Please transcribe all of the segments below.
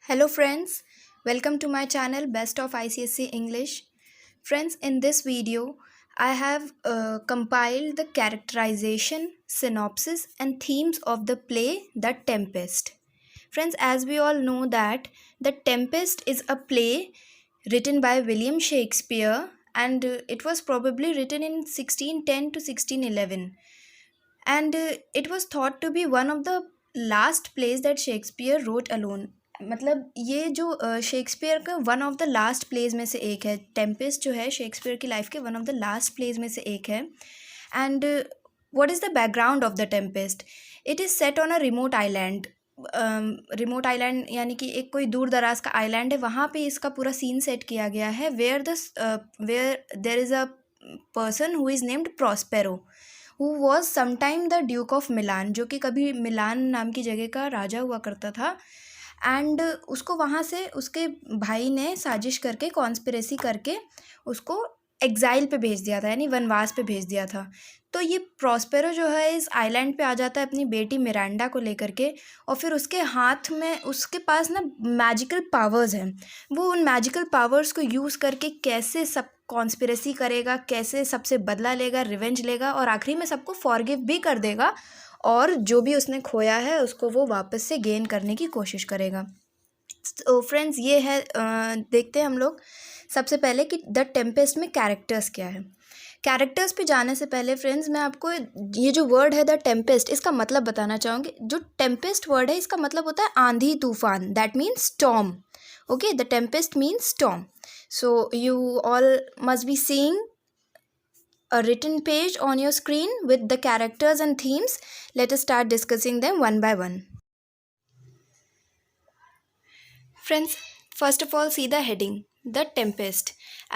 Hello friends, welcome to my channel Best of ICSE English. Friends, in this video, I have compiled the characterization, synopsis and themes of the play The Tempest. Friends, as we all know that The Tempest is a play written by William Shakespeare and it was probably written in 1610 to 1611 and it was thought to be one of the last plays that Shakespeare wrote alone. मतलब ये जो Shakespeare का one of the last plays में से एक है. Tempest जो है शेक्सपियर की लाइफ के one of the last plays में से एक है. And what is the background of the Tempest? It is set on a remote island. Remote island यानी कि एक कोई दूर दराज का आइलैंड है, वहाँ पे इसका पूरा सीन सेट किया गया है. Where there is a person who is named Prospero, who was sometime the duke of Milan, जो कि कभी मिलान नाम की जगह का राजा हुआ करता था. एंड उसको वहाँ से उसके भाई ने साजिश करके, कॉन्स्पिरेसी करके उसको एग्ज़ाइल पे भेज दिया था, यानी वनवास पे भेज दिया था. तो ये प्रॉस्पेरो जो है इस आइलैंड पे आ जाता है अपनी बेटी मिरांडा को लेकर के, और फिर उसके हाथ में, उसके पास ना मैजिकल पावर्स हैं. वो उन मैजिकल पावर्स को यूज़ करके कैसे सब कॉन्स्पिरेसी करेगा, कैसे सबसे बदला लेगा, रिवेंज लेगा, और आखिरी में सबको फॉरगिव भी कर देगा, और जो भी उसने खोया है उसको वो वापस से गेन करने की कोशिश करेगा. तो फ्रेंड्स ये है, देखते हैं हम लोग सबसे पहले कि द टेम्पेस्ट में कैरेक्टर्स क्या है. कैरेक्टर्स पे जाने से पहले फ्रेंड्स मैं आपको ये जो वर्ड है द टेम्पेस्ट, इसका मतलब बताना चाहूँगी. जो टेम्पेस्ट वर्ड है इसका मतलब होता है आंधी तूफान. That means storm. Okay, the Tempest means storm. So you all must be seeing a written page on your screen with the characters and themes. Let us start discussing them one by one. Friends, first of all, see the heading, The Tempest.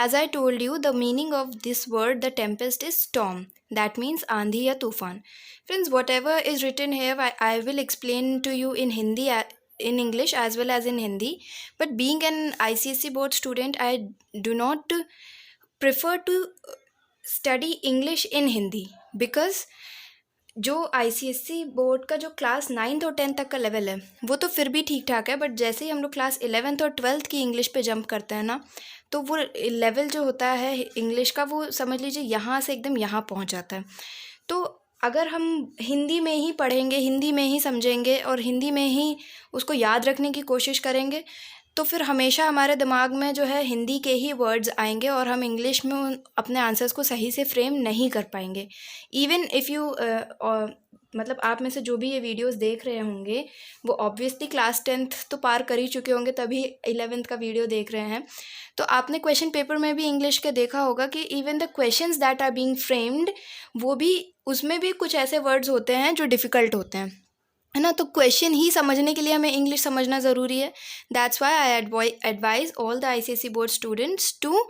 As I told you, the meaning of this word, The Tempest, is storm. That means आंधी या तूफान. Friends, whatever is written here, I will explain to you in Hindi, in English as well as in Hindi. But being an ICSE board student, I do not prefer to study English in Hindi, because जो ICSE board का जो class 9th और 10th तक का level है वो तो फिर भी ठीक ठाक है, बट जैसे ही हम लोग क्लास 11th और 12th की इंग्लिश पे जंप करते हैं ना, तो वो लेवल जो होता है इंग्लिश का, वो समझ लीजिए यहाँ से एकदम यहाँ पहुँच जाता है. तो अगर हम हिंदी में ही पढ़ेंगे, हिंदी में ही समझेंगे और हिंदी में ही उसको याद रखने की कोशिश करेंगे, तो फिर हमेशा हमारे दिमाग में जो है हिंदी के ही वर्ड्स आएंगे और हम इंग्लिश में अपने आंसर्स को सही से फ्रेम नहीं कर पाएंगे. इवन इफ़ यू मतलब आप में से जो भी ये वीडियोस देख रहे होंगे वो ऑब्वियसली क्लास 10th तो पार कर ही चुके होंगे, तभी 11th का वीडियो देख रहे हैं. तो आपने क्वेश्चन पेपर में भी इंग्लिश के देखा होगा कि even the questions that are being framed, वो भी, उसमें भी कुछ ऐसे वर्ड्स होते हैं जो डिफ़िकल्ट होते हैं, है ना. तो क्वेश्चन ही समझने के लिए हमें इंग्लिश समझना ज़रूरी है. That's why I advise all the ICSE board students to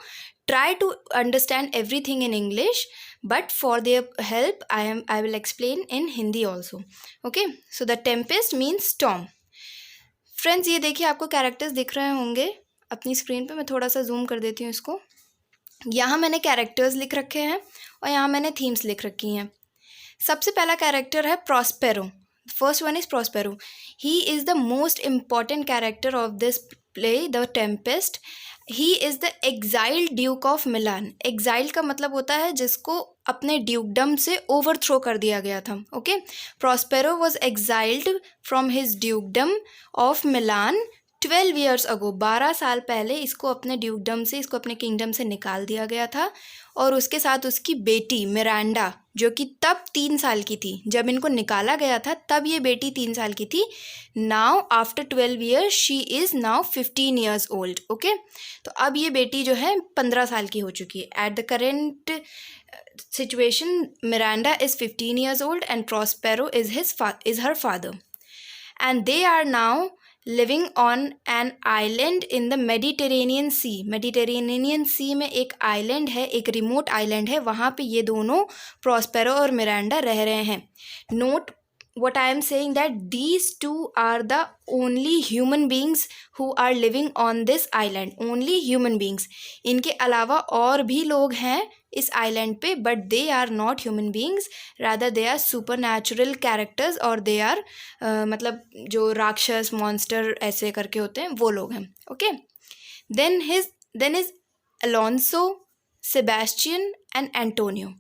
try to understand everything in English, but for their help I will explain in Hindi also. Okay, so the tempest means storm. Friends, ये देखिए आपको characters दिख रहे होंगे अपनी screen पे. मैं थोड़ा सा जूम कर देती हूँ इसको. यहाँ मैंने कैरेक्टर्स लिख रखे हैं और यहाँ मैंने थीम्स लिख रखी हैं. सबसे पहला कैरेक्टर है Prospero. First one is Prospero. He is the most important character of this play the Tempest. He is the exiled Duke of Milan. Exiled का मतलब होता है जिसको अपने ड्यूकडम से ओवरथ्रो कर दिया गया था. Okay, Prospero was exiled from his ड्यूकडम of Milan 12 years ago. 12 साल पहले इसको अपने ड्यूकडम से, इसको अपने किंगडम से निकाल दिया गया था, और उसके साथ उसकी बेटी मिरांडा, जो कि तब 3 साल की थी. जब इनको निकाला गया था तब ये बेटी 3 साल की थी. Now after 12 years she is now 15 years old. Okay, तो अब ये बेटी जो है 15 साल की हो चुकी है. At the current situation Miranda is 15 years old and Prospero is her father, and they are now living on an island in the Mediterranean sea. Mediterranean sea में एक आइलैंड है, एक रिमोट आइलैंड है, वहाँ पे ये दोनों प्रॉस्पेरो और मिरांडा रह रहे हैं. Note, what I am saying that these two are the only human beings who are living on this island, only human beings. इनके अलावा और भी लोग हैं इस आइलैंड पे, but they are not human beings, rather they are supernatural characters, और they are मतलब जो राक्षस मॉन्स्टर ऐसे करके होते हैं वो लोग हैं. Okay, then is Alonso, Sebastian and Antonio.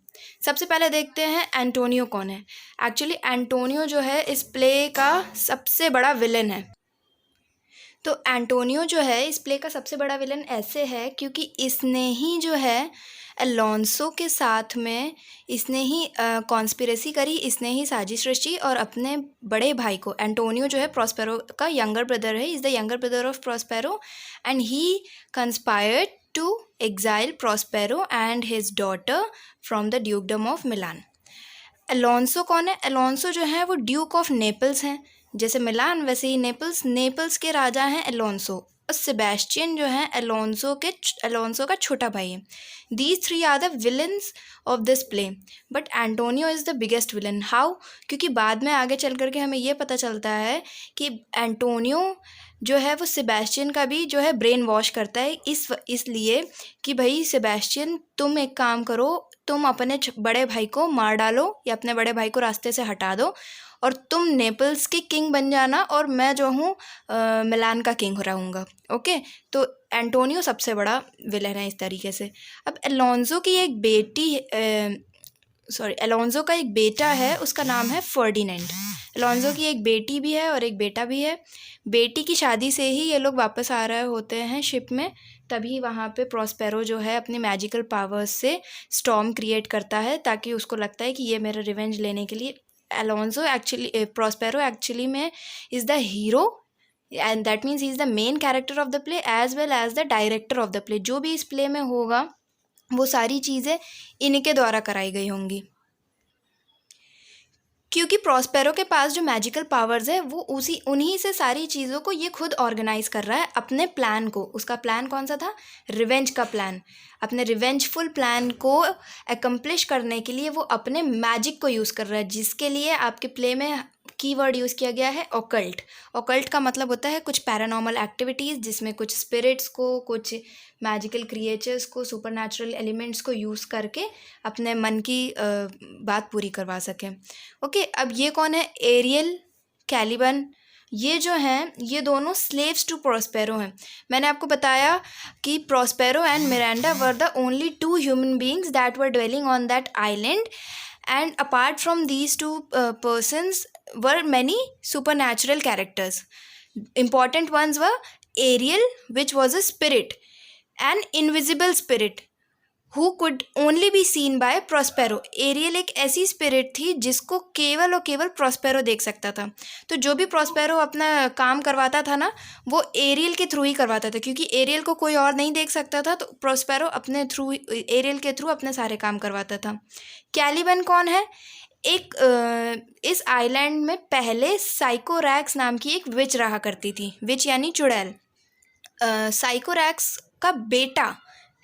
सबसे पहले देखते हैं एंटोनियो कौन है. एक्चुअली एंटोनियो जो है इस प्ले का सबसे बड़ा विलन है. तो एंटोनियो जो है इस प्ले का सबसे बड़ा विलन ऐसे है क्योंकि इसने ही जो है अलोंसो के साथ में इसने ही कॉन्स्पिरेसी करी, इसने ही साजिश रची और अपने बड़े भाई को, एंटोनियो जो है प्रॉस्पेरो का यंगर ब्रदर है, is the younger brother of Prospero, and he conspired to exile Prospero and his daughter from the dukedom of Milan. Alonso कौन है? अलोंसो जो है वो ड्यूक ऑफ नेपल्स हैं, जैसे मिलान वैसे ही नेपल्स के राजा हैं अलोंसो. और सेबेस्टियन जो है अलोंसो का छोटा भाई है. These three are the villains of this play, but Antonio is the biggest villain. How? क्योंकि बाद में आगे चल करके हमें ये पता चलता है कि एंटोनियो जो है वो सेबेस्टियन का भी जो है ब्रेन वॉश करता है, इसलिए कि भाई सेबेस्टियन तुम एक काम करो, तुम अपने बड़े भाई को मार डालो या अपने बड़े भाई को रास्ते से हटा दो और तुम नेपल्स के किंग बन जाना और मैं जो हूँ मिलान का किंग रहूँगा. ओके, तो एंटोनियो सबसे बड़ा विलन है इस तरीके से. अब अलोंसो की एक अलोंसो का एक बेटा है, उसका नाम है फर्डिनेंड. अलोंसो की एक बेटी भी है और एक बेटा भी है. बेटी की शादी से ही ये लोग वापस आ रहे होते हैं शिप में, तभी वहाँ पे प्रॉस्पेरो जो है अपने मैजिकल पावर्स से स्टॉर्म क्रिएट करता है, ताकि उसको लगता है कि ये मेरा रिवेंज लेने के लिए. प्रॉस्पेरो एक्चुअली में is the hero, and that means he is the main character of the play as well as the director of the play. जो भी इस प्ले में होगा वो सारी चीज़ें इनके द्वारा कराई गई होंगी, क्योंकि प्रॉस्पेरो के पास जो मैजिकल पावर्स है वो उन्हीं से सारी चीज़ों को ये खुद ऑर्गेनाइज कर रहा है अपने प्लान को. उसका प्लान कौन सा था? रिवेंज का प्लान. अपने रिवेंजफुल प्लान को एकम्प्लिश करने के लिए वो अपने मैजिक को यूज़ कर रहा है, जिसके लिए आपके प्ले में कीवर्ड यूज़ किया गया है ऑकल्ट. ऑकल्ट का मतलब होता है कुछ पैरानॉर्मल एक्टिविटीज़ जिसमें कुछ स्पिरिट्स को, कुछ मैजिकल क्रिएचर्स को, सुपरनैचुरल एलिमेंट्स को यूज़ करके अपने मन की बात पूरी करवा सकें. ओके, अब ये कौन है? Ariel, Caliban. ये जो हैं ये दोनों स्लेव्स टू प्रॉस्पेरो हैं. मैंने आपको बताया कि Prospero and Miranda were the only two human beings that were dwelling on that island, and apart from these two persons were many supernatural characters. Important ones were Ariel, which was a spirit, an invisible spirit who could only be seen by Prospero. Ariel एक ऐसी spirit थी जिसको केवल और केवल Prospero देख सकता था. तो जो भी प्रॉस्पेरो अपना काम करवाता था ना, वो एरियल के थ्रू ही करवाता था, क्योंकि एरियल को कोई और नहीं देख सकता था, तो प्रॉस्पेरो अपने थ्रू, एरियल के थ्रू अपने सारे काम करवाता था. कैलिबन कौन है? इस आइलैंड में पहले साइकोरैक्स नाम की एक विच रहा करती थी. विच यानी चुड़ैल. साइकोरैक्स का बेटा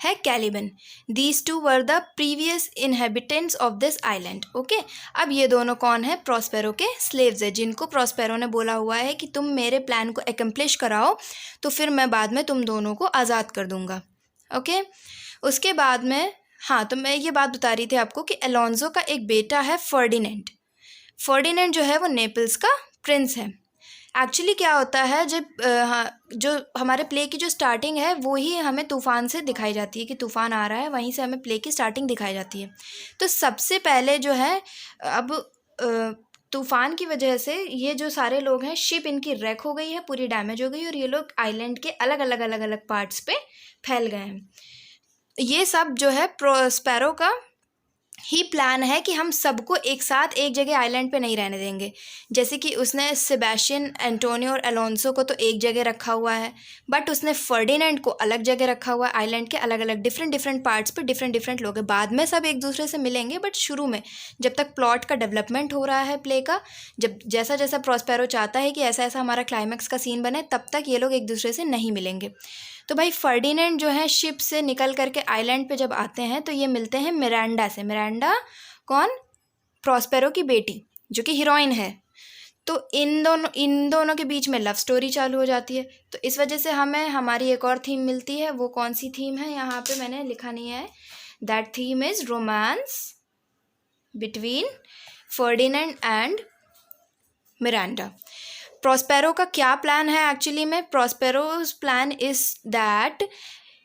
है Caliban. These two were the previous inhabitants of this island. Okay, अब ये दोनों कौन है? प्रॉस्पेरो के स्लेव्स है, जिनको प्रॉस्पेरो ने बोला हुआ है कि तुम मेरे प्लान को एकम्प्लिश कराओ तो फिर मैं बाद में तुम दोनों को आज़ाद कर दूंगा. ओके, उसके बाद में हाँ, तो मैं ये बात बता रही थी आपको कि अलोंसो का एक बेटा है फर्डिनेंड. फर्डिनेंड जो है वो नेपल्स का प्रिंस है. एक्चुअली क्या होता है, जब जो हमारे प्ले की जो स्टार्टिंग है वो ही हमें तूफ़ान से दिखाई जाती है कि तूफ़ान आ रहा है, वहीं से हमें प्ले की स्टार्टिंग दिखाई जाती है. तो सबसे पहले जो है, अब तूफ़ान की वजह से ये जो सारे लोग हैं, शिप इनकी wreck हो गई है, पूरी डैमेज हो गई, और ये लोग आइलैंड के अलग अलग पार्ट्स पे फैल गए हैं. ये सब जो है प्रॉस्पेरो का ही प्लान है कि हम सबको एक साथ एक जगह आइलैंड पे नहीं रहने देंगे. जैसे कि उसने सेबेस्टियन, एंटोनियो और अलोंसो को तो एक जगह रखा हुआ है, बट उसने फर्डिनेंड को अलग जगह रखा हुआ है. आइलैंड के अलग अलग डिफरेंट पार्ट्स पे डिफरेंट लोग हैं. बाद में सब एक दूसरे से मिलेंगे, बट शुरू में जब तक प्लॉट का डेवलपमेंट हो रहा है प्ले का, जब जैसा प्रॉस्पेरो चाहता है कि ऐसा हमारा क्लाइमैक्स का सीन बने, तब तक ये लोग एक दूसरे से नहीं मिलेंगे. तो भाई फर्डिनेंड जो है शिप से निकल करके आइलैंड पे जब आते हैं तो ये मिलते हैं मिरांडा से. मिरांडा कौन? प्रॉस्पेरो की बेटी, जो कि हीरोइन है. तो इन दोनों के बीच में लव स्टोरी चालू हो जाती है। तो इस वजह से हमें हमारी एक और थीम मिलती है। वो कौन सी थीम है यहाँ पे मैंने लिखा नहीं है। That theme is romance between Ferdinand and Miranda. Prospero का क्या प्लान है एक्चुअली में? Prospero's plan is that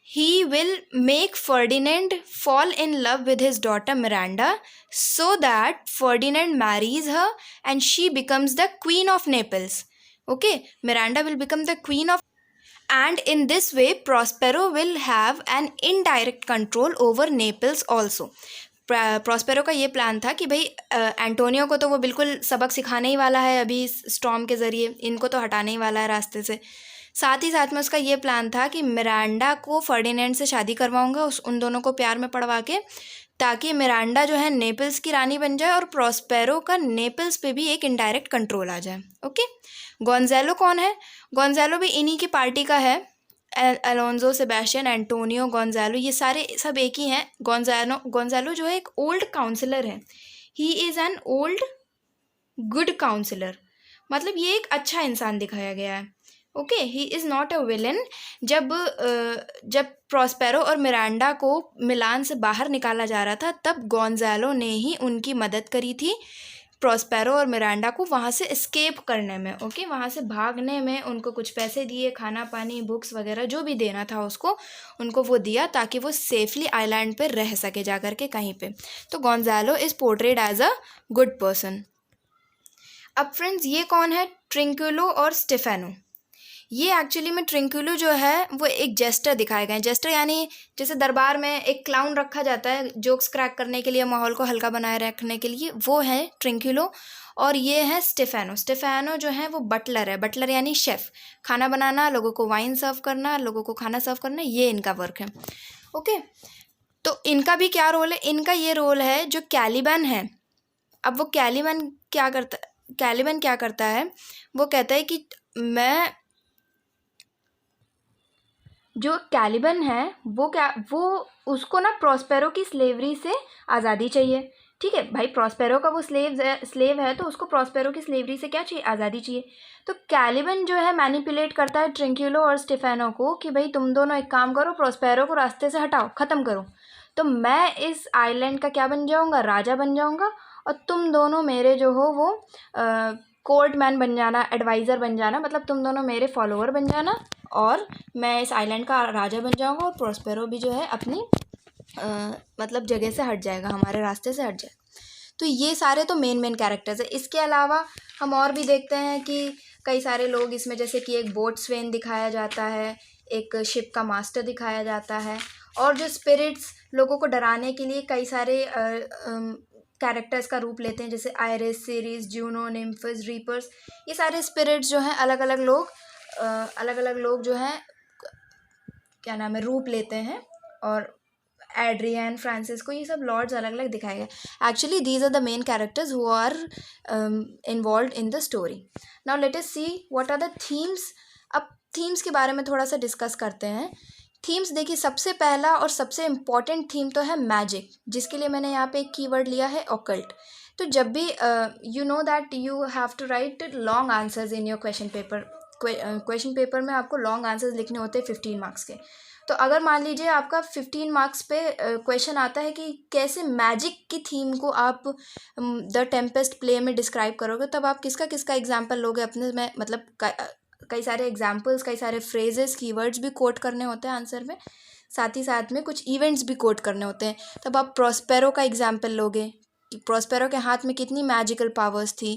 he will make Ferdinand fall in love with his daughter Miranda so that Ferdinand marries her and she becomes the queen of Naples. Okay, Miranda will become the queen of, and in this way Prospero will have an indirect control over Naples also. Prospero का ये plan था कि भाई Antonio को तो वो बिल्कुल सबक सिखाने ही वाला है अभी स्टॉर्म के ज़रिए, इनको तो हटाने ही वाला है रास्ते से। साथ ही साथ में उसका ये प्लान था कि मिरांडा को फर्डिनेंड से शादी करवाऊंगा, उन दोनों को प्यार में पड़वा के, ताकि मिरांडा जो है नेपल्स की रानी बन जाए और प्रॉस्पेरो का नेपल्स पे भी एक इनडायरेक्ट कंट्रोल आ जाए। ओके, गोंजालो कौन है? गोंजालो भी इन्हीं की पार्टी का है। अलोंजो, सेबेस्टियन, एंटोनियो, गोंजालो, ये सारे सब एक ही हैं। गोंजालो जो है एक ओल्ड काउंसलर है। He is an old good counsellor, मतलब ये एक अच्छा इंसान दिखाया गया है। Okay, he is not a villain. जब प्रॉस्पेरो और मिरांडा को मिलान से बाहर निकाला जा रहा था तब गोंजालो ने ही उनकी मदद करी थी प्रॉस्पेरो और मिरांडा को वहाँ से एस्केप करने में। ओके, वहाँ से भागने में उनको कुछ पैसे दिए, खाना पानी, बुक्स वगैरह जो भी देना था उसको, उनको वो दिया ताकि वो सेफली आइलैंड पे रह सके जा कर के कहीं पे। तो Gonzalo is portrayed as a good person. अब फ्रेंड्स, ये कौन है? ट्रिंक्विलो और स्टेफेनो। ये एक्चुअली में ट्रिंक्विलो जो है वो एक जेस्टर दिखाए गए हैं। जेस्टर यानी जैसे दरबार में एक क्लाउन रखा जाता है जोक्स क्रैक करने के लिए, माहौल को हल्का बनाए रखने के लिए, वो है ट्रिंक्विलो। और ये है स्टेफेनो। स्टेफेनो जो है वो बटलर है। बटलर यानी शेफ़, खाना बनाना, लोगों को वाइन सर्व करना, लोगों को खाना सर्व करना, ये इनका वर्क है। ओके, तो इनका भी क्या रोल है? इनका ये रोल है जो कैलिबन है। अब वो कैलिबन क्या करता है? वो कहता है कि जो कैलिबन है वो उसको ना प्रॉस्पेरो की स्लेवरी से आज़ादी चाहिए। ठीक है भाई, प्रॉस्पेरो का वो स्लेव है तो उसको प्रॉस्पेरो की स्लेवरी से क्या चाहिए? आज़ादी चाहिए। तो कैलिबन जो है मैनिपुलेट करता है ट्रिंक्विलो और स्टेफेनो को कि भाई तुम दोनों एक काम करो, प्रॉस्पेरो को रास्ते से हटाओ, ख़त्म करो, तो मैं इस आइलैंड का क्या बन जाऊँगा? राजा बन जाऊँगा, और तुम दोनों मेरे जो हो वो कोर्ट मैन बन जाना, एडवाइज़र बन जाना, मतलब तुम दोनों मेरे फॉलोअर बन जाना और मैं इस आइलैंड का राजा बन जाऊँगा और प्रॉस्पेरो भी जो है अपनी मतलब जगह से हट जाएगा, हमारे रास्ते से हट जाएगा। तो ये सारे तो मेन कैरेक्टर्स है। इसके अलावा हम और भी देखते हैं कि कई सारे लोग इसमें, जैसे कि एक बोट्सवेन दिखाया जाता है, एक शिप का मास्टर दिखाया जाता है, और जो स्पिरिट्स लोगों को डराने के लिए कई सारे कैरेक्टर्स का रूप लेते हैं, जैसे आयरिस, सीरीज, जूनो, निम्फस, रीपर्स। ये सारे स्पिरिट्स जो हैं अलग अलग लोग जो हैं क्या नाम है, रूप लेते हैं। और एड्रियन, फ्रांसिस्को, ये सब लॉर्ड्स अलग अलग दिखाए गए। Actually these are the main characters who are involved in the story. Now let us see what are the themes. अब थीम्स के बारे में थोड़ा सा डिस्कस करते हैं। थीम्स देखिए, सबसे पहला और सबसे इम्पॉर्टेंट थीम तो है मैजिक, जिसके लिए मैंने यहाँ पे एक कीवर्ड लिया है ऑकल्ट। तो जब भी you know that you have to write long answers in your question paper में आपको लॉन्ग आंसर्स लिखने होते हैं 15 मार्क्स के। तो अगर मान लीजिए आपका 15 मार्क्स पे क्वेश्चन आता है कि कैसे मैजिक की थीम को आप द टेम्पेस्ट प्ले में डिस्क्राइब करोगे, तब आप किसका एग्जाम्पल लोगे अपने में? मतलब कई सारे एग्जाम्पल्स, कई सारे फ्रेजेस, कीवर्ड्स भी कोट करने होते हैं आंसर में, साथ ही साथ में कुछ इवेंट्स भी कोट करने होते हैं। तब आप प्रॉस्पेरो का एग्जाम्पल लोगे कि प्रॉस्पेरो के हाथ में कितनी मैजिकल पावर्स थी,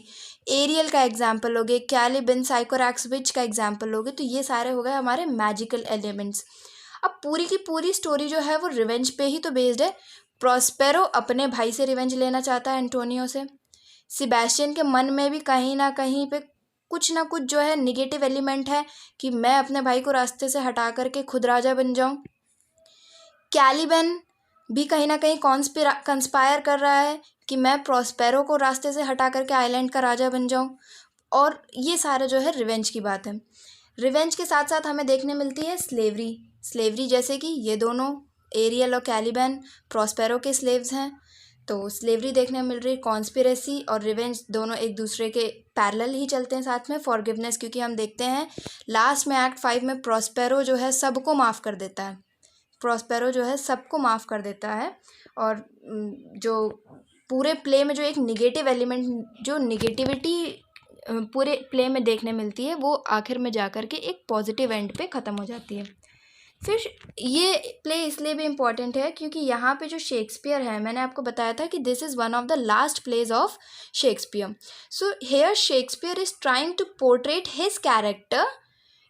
एरियल का एग्जाम्पल लोगे, कैलिबन, साइकोरैक्स विच का एग्जाम्पल लोगे। तो ये सारे हो गए हमारे मैजिकल एलिमेंट्स। अब पूरी की पूरी स्टोरी जो है वो रिवेंज पे ही तो बेस्ड है। प्रॉस्पेरो अपने भाई से रिवेंज लेना चाहता है, एंटोनियो से। सेबेस्टियन के मन में भी कहीं ना कहीं पे कुछ ना कुछ जो है निगेटिव एलिमेंट है कि मैं अपने भाई को रास्ते से हटा करके खुद राजा बन जाऊं। कैलिबन भी कहीं ना कहीं कंस्पायर कर रहा है कि मैं प्रॉस्पेरो को रास्ते से हटा करके आइलैंड का राजा बन जाऊं। और ये सारे जो है रिवेंज की बात है। रिवेंज के साथ साथ हमें देखने मिलती है स्लेवरी, जैसे कि ये दोनों एरियल और कैलिबन प्रॉस्पेरो के स्लेव्स हैं। तो स्लेवरी देखने में मिल रही, कॉन्स्पिरेसी और रिवेंज दोनों एक दूसरे के पैरेलल ही चलते हैं साथ में। फॉरगिवनेस, क्योंकि हम देखते हैं लास्ट में एक्ट 5 में प्रॉस्पेरो जो है सबको माफ़ कर देता है, प्रॉस्पेरो जो है सबको माफ़ कर देता है। और जो पूरे प्ले में जो एक निगेटिव एलिमेंट, जो निगेटिविटी पूरे प्ले में देखने मिलती है, वो आखिर में जा कर के एक पॉजिटिव एंड पे ख़त्म हो जाती है। फिर ये प्ले इसलिए भी इम्पॉर्टेंट है क्योंकि यहाँ पे जो शेक्सपियर है, मैंने आपको बताया था कि this is one of the last plays of Shakespeare. So here Shakespeare is trying to portray his character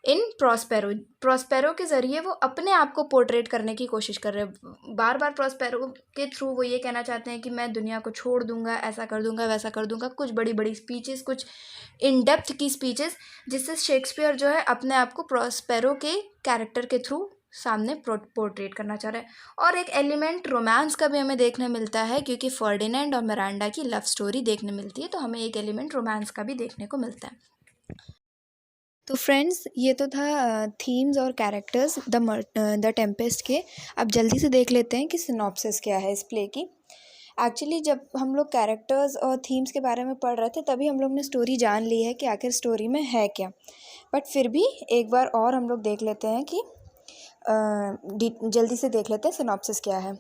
in Prospero. Prospero के ज़रिए वो अपने आप को पोर्ट्रेट करने की कोशिश कर रहे हैं। बार बार प्रॉस्पेरो के थ्रू वो ये कहना चाहते हैं कि मैं दुनिया को छोड़ दूंगा, ऐसा कर दूंगा, वैसा कर दूंगा, कुछ बड़ी बड़ी स्पीचेस, कुछ इन डेप्थ की स्पीचेस, जिससे शेक्सपियर जो है अपने आप को प्रॉस्पेरो के कैरेक्टर के थ्रू सामने पोर्ट्रेट करना चाह रहा है। और एक एलिमेंट रोमांस का भी हमें देखने मिलता है, क्योंकि फर्डिनेंड और मिरांडा की लव स्टोरी देखने मिलती है, तो हमें एक एलिमेंट रोमांस का भी देखने को मिलता है। तो फ्रेंड्स, ये तो था थीम्स और कैरेक्टर्स द टेम्पेस्ट के। अब जल्दी से देख लेते हैं कि सिनॉप्सिस क्या है इस प्ले की। एक्चुअली जब हम लोग कैरेक्टर्स और थीम्स के बारे में पढ़ रहे थे तभी हम लोग ने स्टोरी जान ली है कि आखिर स्टोरी में है क्या, बट फिर भी एक बार और हम लोग देख लेते हैं कि जल्दी से देख लेते हैं सिनॉप्सिस क्या है।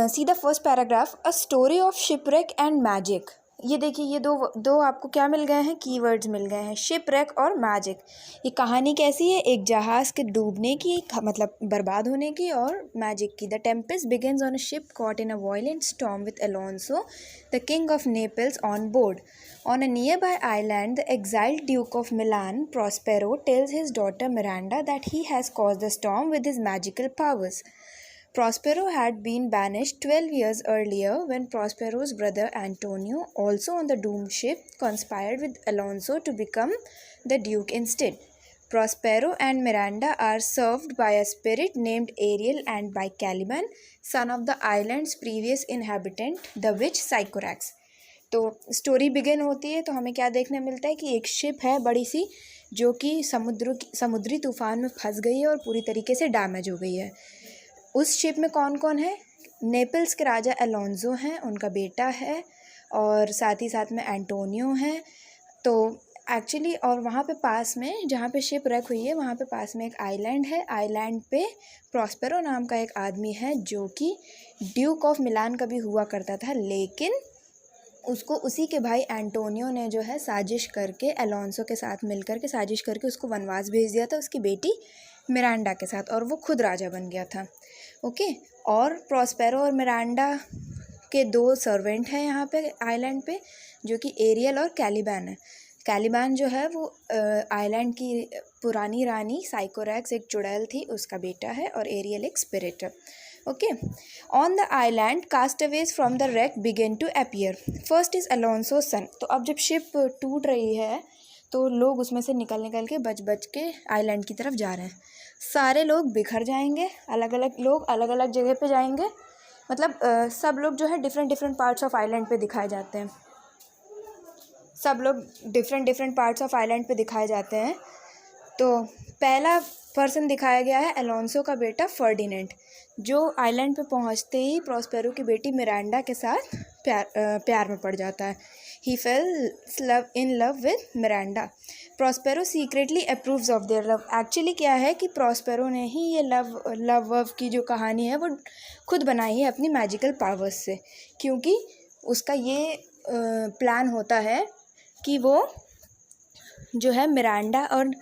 See the first paragraph, a story of shipwreck and magic. ये देखिए, ये दो आपको क्या मिल गए हैं, कीवर्ड्स मिल गए हैं, शिपरेक और मैजिक। ये कहानी कैसी है, एक जहाज़ के डूबने की, मतलब बर्बाद होने की, और मैजिक की। The Tempest begins on a ship caught in a violent storm with Alonso the king of Naples on board. On a nearby island, the exiled Duke of Milan, Prospero, tells his daughter Miranda that he has caused the storm with his magical powers. Prospero had been banished 12 years earlier when Prospero's brother Antonio, also on the doomed ship, conspired with Alonso to become the Duke instead. Prospero and Miranda are served by a spirit named Ariel and by Caliban, son of the island's previous inhabitant, the witch Sycorax. तो story begin होती है तो हमें क्या देखने मिलता है कि एक शिप है बड़ी सी, जो कि समुद्री तूफान में फंस गई है और पूरी तरीके से डैमेज हो गई है। उस शिप में कौन कौन है, नेपल्स के राजा अलोंसो हैं, उनका बेटा है, और साथ ही साथ में एंटोनियो हैं। तो एक्चुअली और वहाँ पे पास में जहाँ पे शिप रख हुई है वहाँ पे पास में एक आइलैंड है। आइलैंड पे प्रॉस्पेरो नाम का एक आदमी है जो कि ड्यूक ऑफ मिलान का भी हुआ करता था, लेकिन उसको उसी के भाई एंटोनियो ने जो है साजिश करके अलोंसो के साथ मिलकर के साजिश करके उसको वनवास भेज दिया था उसकी बेटी मिरांडा के साथ, और वो खुद राजा बन गया था। ओके, और प्रॉस्पेरो और मिरांडा के दो सर्वेंट हैं यहाँ पे आइलैंड पे, जो कि एरियल और कैलिबान है। कैलिबान जो है वो आइलैंड की पुरानी रानी साइकोरैक्स, एक चुड़ैल थी, उसका बेटा है, और एरियल एक स्पिरिट है। Okay, on the island, castaways from the wreck begin to appear. First is Alonso's son. तो अब जब शिप टूट रही है तो लोग उसमें से निकल के बच के आइलैंड की तरफ जा रहे हैं। सारे लोग बिखर जाएंगे, अलग अलग लोग अलग अलग जगह पे जाएंगे, मतलब सब लोग जो है डिफरेंट पार्ट्स ऑफ आइलैंड पे दिखाए जाते हैं। सब लोग डिफरेंट पार्ट्स ऑफ आइलैंड पे दिखाए जाते हैं। तो पहला पर्सन दिखाया गया है अलोंसो का बेटा फर्डिनेंड, जो आइलैंड पे पहुंचते ही प्रॉस्पेरो की बेटी मिरांडा के साथ प्यार में पड़ जाता है। He fell in love with Miranda. Prospero secretly approves of their love. Actually क्या है कि प्रॉस्पेरो ने ही ये लव की जो कहानी है वो खुद बनाई है अपनी मैजिकल पावर्स से, क्योंकि उसका ये प्लान होता है कि वो जो है मिरांडा और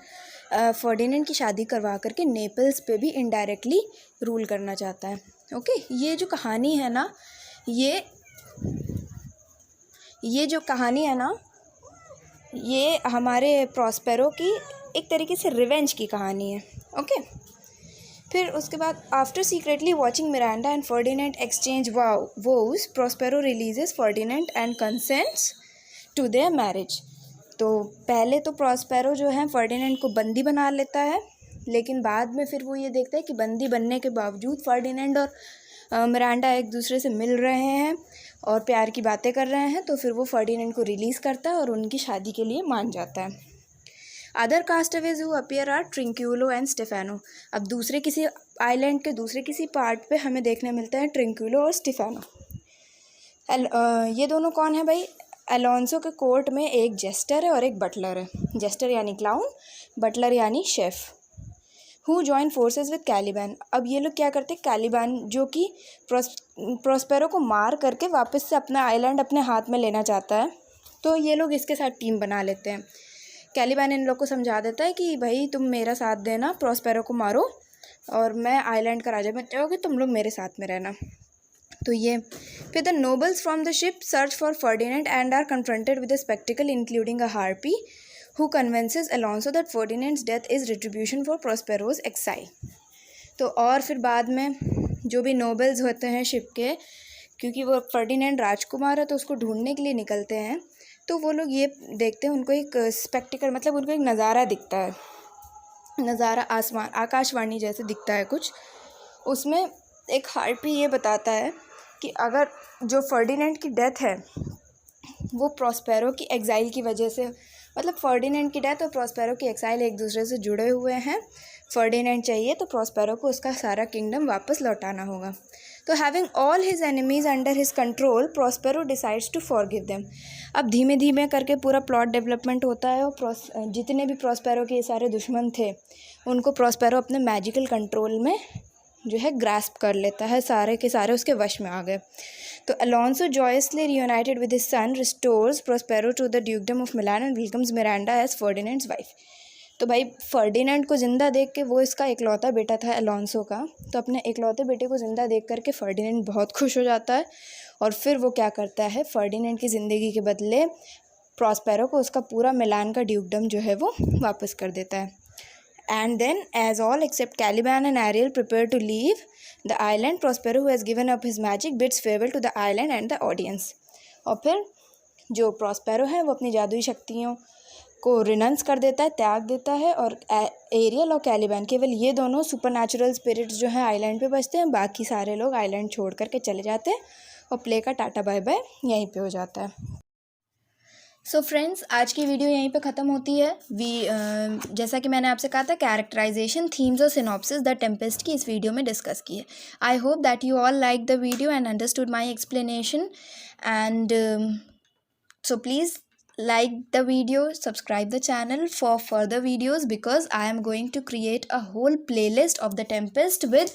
फर्डिनेंड की शादी करवा करके नेपल्स पे भी इनडायरेक्टली रूल करना चाहता है। ओके, ये जो कहानी है ना, ये जो कहानी है ना, ये हमारे प्रॉस्पेरो की एक तरीके से रिवेंज की कहानी है। ओके, फिर उसके बाद after secretly watching Miranda and Ferdinand exchange vows, Prospero releases Ferdinand and consents to their marriage. तो पहले तो प्रॉस्पेरो जो है फर्डिनेंड को बंदी बना लेता है, लेकिन बाद में फिर वो ये देखता है कि बंदी बनने के बावजूद फर्डिनेंड और मिरांडा एक दूसरे से मिल रहे हैं और प्यार की बातें कर रहे हैं, तो फिर वो फर्डिनेंड को रिलीज़ करता है और उनकी शादी के लिए मान जाता है। Other castaways who appear are Trinculo and Stephano. अब दूसरे किसी आइलैंड के दूसरे किसी पार्ट पे हमें देखने मिलता है ट्रिंक्यूलो और स्टेफानो। ये दोनों कौन है भाई? अलोंसो के कोर्ट में एक जेस्टर है और एक बटलर है। जेस्टर यानी क्लाउन, बटलर यानी chef. Who join forces with Caliban. अब ये लोग क्या करते हैं, कैलिबान जो कि प्रोस्पेरो को मार करके वापस से अपना आइलैंड अपने हाथ में लेना चाहता है, तो ये लोग इसके साथ टीम बना लेते हैं। कैलिबान इन लोग को समझा देता है कि भाई तुम मेरा साथ देना, प्रोस्पेरो को मारो और मैं आइलैंड का राजा बन जाओगे, तुम लोग मेरे साथ में रहना। तो ये फिर the nobles from the ship search for Ferdinand and are confronted with a spectacle including a harpy who convinces Alonso that Ferdinand's death is retribution for Prospero's exile। तो और फिर बाद में जो भी नोबल्स होते हैं शिप के, क्योंकि वो फर्डिनेंड राजकुमार है तो उसको ढूंढने के लिए निकलते हैं, तो वो लोग ये देखते हैं, उनको एक स्पेक्टिकल मतलब उनको एक नज़ारा दिखता है, नज़ारा आसमान आकाशवाणी जैसे दिखता है कुछ। उसमें एक हार्पी ये बताता है कि अगर जो फर्डिनेंड की डेथ है वो प्रॉस्पेरो की एग्ज़ाइल की वजह से, मतलब फर्डिनेंड की डेथ और प्रॉस्पेरो की एक्साइल एक दूसरे से जुड़े हुए हैं। फर्डिनेंड चाहिए तो प्रॉस्पेरो को उसका सारा किंगडम वापस लौटाना होगा। तो having all his enemies under his control, Prospero decides to forgive them. अब धीमे धीमे करके पूरा प्लॉट डेवलपमेंट होता है और जितने भी प्रॉस्पेरो के सारे दुश्मन थे उनको प्रॉस्पेरो अपने मैजिकल कंट्रोल में जो है ग्रास्प कर लेता है, सारे के सारे उसके वश में आ गए। तो Alonso joyously reunited with his son restores Prospero to the dukedom of Milan and welcomes Miranda as Ferdinand's wife। तो भाई फर्डिनेंड को ज़िंदा देख के, वो इसका इकलौता बेटा था अलोंसो का, तो अपने इकलौते बेटे को ज़िंदा देख करके फर्डिनेंड बहुत खुश हो जाता है और फिर वो क्या करता है, फर्डिनेंड की ज़िंदगी के बदले प्रॉस्पेरो को उसका पूरा मिलान का ड्यूकडम जो है वो वापस कर देता है। And then, as all except Caliban and Ariel prepare to leave the island, Prospero, who has given up his magic, bids farewell to the island and the audience। और फिर जो प्रॉस्पेरो है वो अपनी जादुई शक्तियों को रिनंस कर देता है, त्याग देता है, और एरियल और कैलिबान केवल ये दोनों सुपरनैचुरल स्पिरिट्स जो हैं आइलैंड पे बचते हैं, बाकी सारे लोग आइलैंड छोड़ करके चले जाते हैं और प्ले का टाटा बाय बाय यहीं पे हो जाता है। सो फ्रेंड्स, आज की वीडियो यहीं पे ख़त्म होती है। जैसा कि मैंने आपसे कहा था, कैरेक्टराइजेशन, थीम्स और सिनॉप्सिस द टेम्पेस्ट की इस वीडियो में डिस्कस की है। I hope that you all like the video and understood my explanation, and so please like the video, subscribe the channel for further videos, because I am going to create a whole playlist of the Tempest with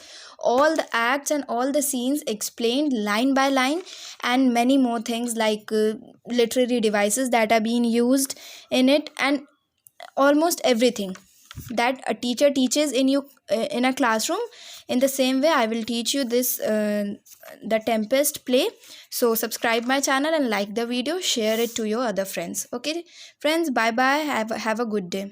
all the acts and all the scenes explained line by line, and many more things like literary devices that are being used in it, and almost everything that a teacher teaches in you in a classroom. In the same way, I will teach you this the Tempest play. So subscribe my channel and like the video, share it to your other friends. Okay friends, bye bye, have a good day.